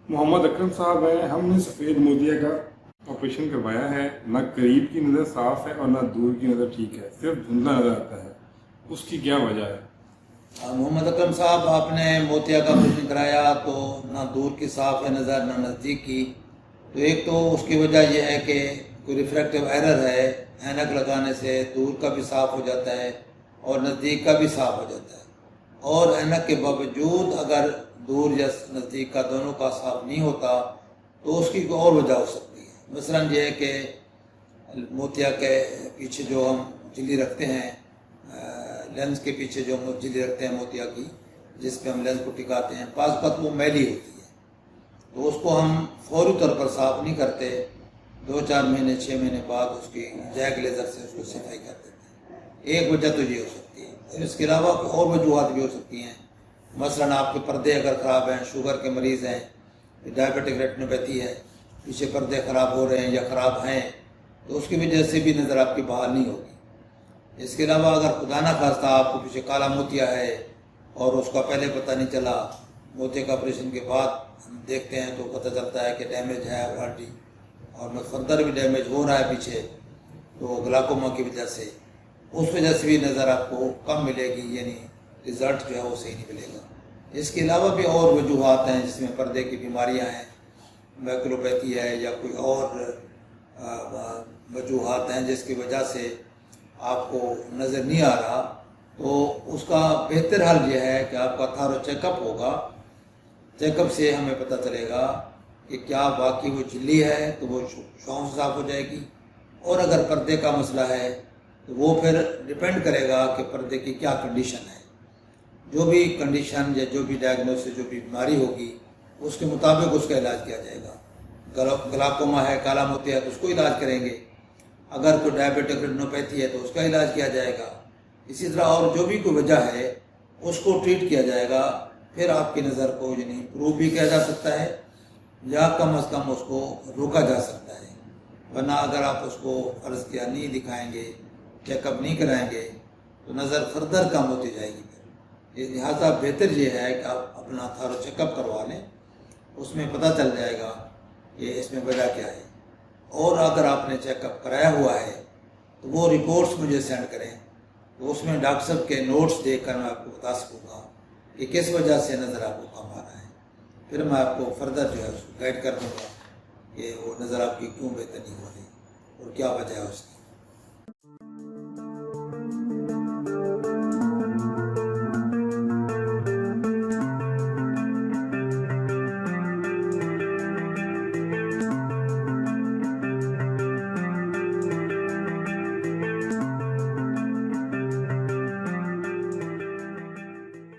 मोहम्मद अकरम साहब हैं। हमने सफ़ेद मोतिया का ऑपरेशन करवाया है। ना करीब की नज़र साफ़ है और ना दूर की नज़र ठीक है, सिर्फ धुंधला नज़र आता है। उसकी क्या वजह है? मोहम्मद अकरम साहब, आपने मोतिया का ऑपरेशन कराया तो ना दूर की साफ़ है नज़र ना नज़दीक की। तो एक तो उसकी वजह यह है कि कोई रिफ्रैक्टिव एरर है, ऐनक लगाने से दूर का भी साफ़ हो जाता है और नज़दीक का भी साफ़ हो जाता है। और ऐनक के बावजूद अगर दूर या नज़दीक का दोनों का साफ़ नहीं होता तो उसकी कोई और वजह हो सकती है। मसलन ये है कि मोतिया के पीछे जो हम झिल्ली रखते हैं, लेंस के पीछे जो हम झिल्ली रखते हैं मोतिया की, जिस पे हम लेंस को टिकाते हैं, पास पास वो मैली होती है, तो उसको हम फौरी तौर पर साफ़ नहीं करते। 2-4 महीने 6 महीने बाद उसकी जैक लेज़र से उसको सफाई कर देते हैं। एक वजह तो ये हो सकती है। इसके अलावा और वजूहत भी हो सकती हैं। मसलन आपके पर्दे अगर ख़राब हैं, शुगर के मरीज़ हैं, डायबिटिक रेटिनोपैथी है, पीछे पर्दे ख़राब हो रहे हैं या ख़राब हैं, तो उसकी वजह से भी नज़र आपकी बहाल नहीं होगी। इसके अलावा अगर खुदा ना खास्ता आपको पीछे काला मोतिया है और उसका पहले पता नहीं चला, मोतिया का ऑपरेशन के बाद हम देखते हैं तो पता चलता है कि डैमेज है ऑलरेडी और फर्दर भी डैमेज हो रहा है पीछे, तो ग्लाकोमा की वजह से, उस वजह से भी नज़र आपको कम मिलेगी, यानी रिज़ल्ट जो है वो सही नहीं मिलेगा। इसके अलावा भी और वजूहत हैं जिसमें पर्दे की बीमारियां हैं, मैक्रोपैथी है या कोई और वजूहत हैं जिसकी वजह से आपको नज़र नहीं आ रहा, तो उसका बेहतर हल यह है कि आपका थारो चेकअप होगा। चेकअप से हमें पता चलेगा कि क्या वाकई वो झिल्ली है तो वो शौक से साफ हो जाएगी, और अगर पर्दे का मसला है तो वो फिर डिपेंड करेगा कि पर्दे की क्या कंडीशन है। जो भी कंडीशन या जो भी डायग्नोसिस, जो भी बीमारी होगी, उसके मुताबिक उसका इलाज किया जाएगा। ग्लाकोमा है, काला मोतिया है, तो उसको इलाज करेंगे। अगर कोई डायबिटिक रेटिनोपैथी है तो उसका इलाज किया जाएगा। इसी तरह और जो भी कोई वजह है उसको ट्रीट किया जाएगा। फिर आपकी नज़र को यानी इम्प्रूव भी किया जा सकता है या कम अज़ कम उसको रोका जा सकता है। वरना अगर आप उसको फ़र्ज़ किया नहीं दिखाएंगे, चेकअप नहीं कराएंगे, तो नज़र फर्दर कम होती जाएगी। फिर लिहाजा बेहतर ये है कि आप अपना थारो चेकअप करवा लें, उसमें पता चल जाएगा कि इसमें वजह क्या है। और अगर आपने चेकअप कराया हुआ है तो वो रिपोर्ट्स मुझे सेंड करें, तो उसमें डॉक्टर साहब के नोट्स देखकर मैं आपको बता सकूँगा कि किस वजह से नज़र आपको कम आ रहा है। फिर मैं आपको फर्दर जो है उसको गाइड कर दूँगा कि वो नज़र आपकी क्यों बेहतर नहीं हो रही और क्या वजह है उसकी।